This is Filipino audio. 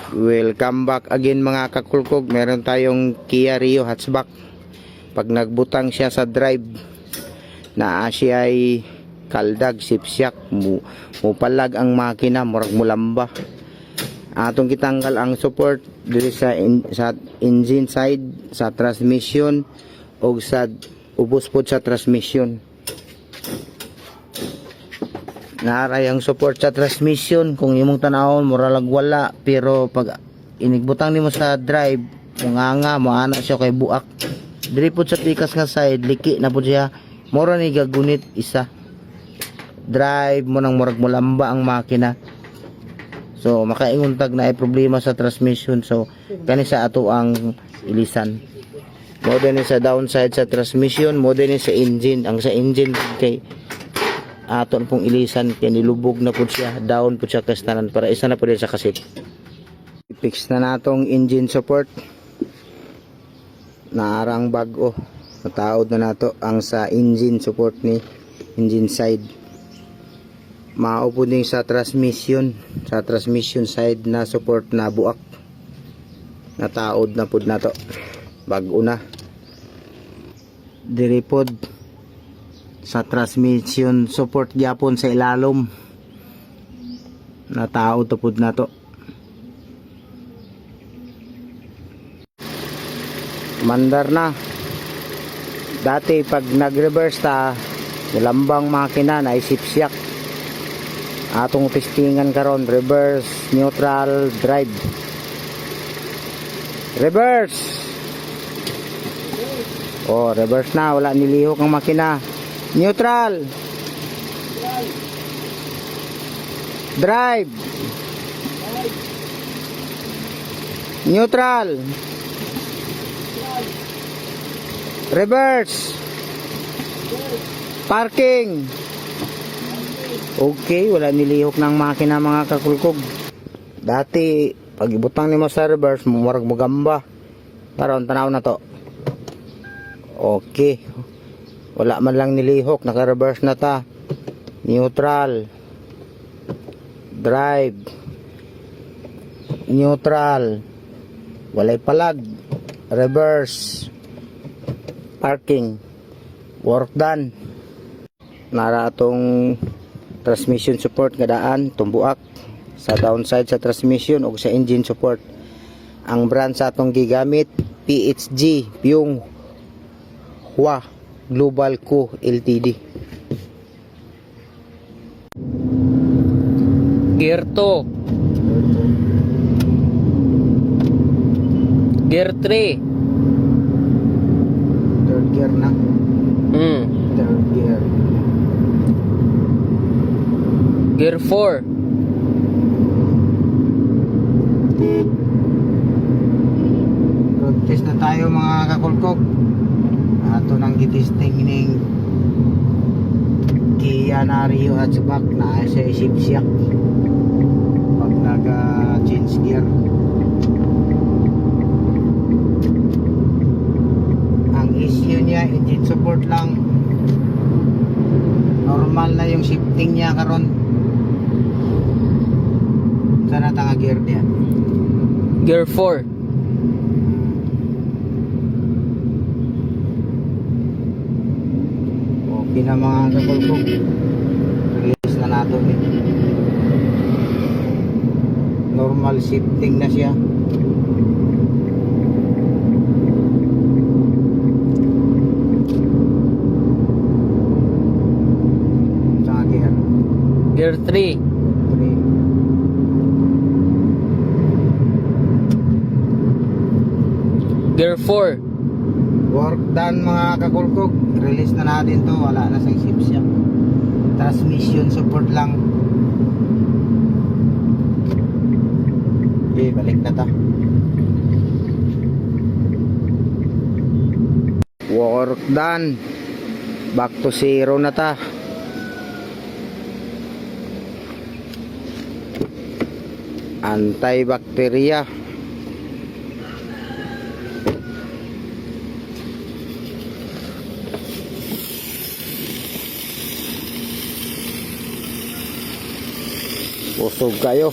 Welcome back again mga kakulkog. Meron tayong Kia Rio hatchback. Pag nagbutang siya sa drive na siya ay kaldag, sipsyak, mupalag ang makina, murag mulamba. Atong kitanggal ang support diri sa engine side, sa transmission o sa ubos pod sa transmission. Naaray ang support sa transmission. Kung imong tanawon muralag wala, pero pag inigbutang nimo sa drive nga moana siya kay buak. Diri pud sa pikas nga side liki na pud siya, mura ni gagunit isa. Drive mo nang murag mulamba ang makina. So makaingon tag na ay problema sa transmission. So kani sa ato ang ilisan. Mo din sa downside sa transmission, mo din sa engine. Ang sa engine kay aton pong ilisan kay nilubog na pud siya, down pud siya kastanan para isa na pud sa kasit. I-fix na natong engine support. Naarang bag-o. Nataod na nato ang sa engine support ni engine side. Mao pud ning sa transmission side na support na buak. Nataod na pud nato. Bag-o na. Diri pod sa transmission support gyapon sa ilalom, nataod tapod na to. Mandar na. Dati pag nag-reverse ta, nilambang makina na isipsyak. Atong testingan karon, reverse, neutral, drive. Reverse. Oh, reverse na, wala nilihok ang makina. Neutral. Drive. Neutral. Reverse. Parking. Okay, wala nilihok ng makina mga kakulkog. Dati pag ibutang nimo sa reverse, mumurag mo gamba. Karon tanaw na to. Okay. Wala man lang nilihok, naka-reverse na ta. Neutral. Drive. Neutral. Walay palag. Reverse. Parking. Work done. Nara atong transmission support nga daan, tumbuak sa downside sa transmission o sa engine support. Ang brand sa atong gigamit, PHG, Pyong Hua Global Co Ltd. Gear 2. Gear 3. Third gear na. Third gear. Gear 4. Road test na tayo mga kakulkog. Ato nang gitesting ning Kia Rio hatchback na sa sipsyak pag naga change gear. Ang issue niya, engine support lang. Normal na yung shifting niya karon. Sana tanga gear niya? Gear 4. Okay na mga kakulkog. Release na natin eh. Normal shifting na siya. Saka gear? Gear 3. Gear 4. Work done mga kakulkog. Release na natin to. Wala na sa sipsyak. Transmission support lang. Okay, balik na ta. Work done. Back to zero na ta. Antibacteria. Busog kayo.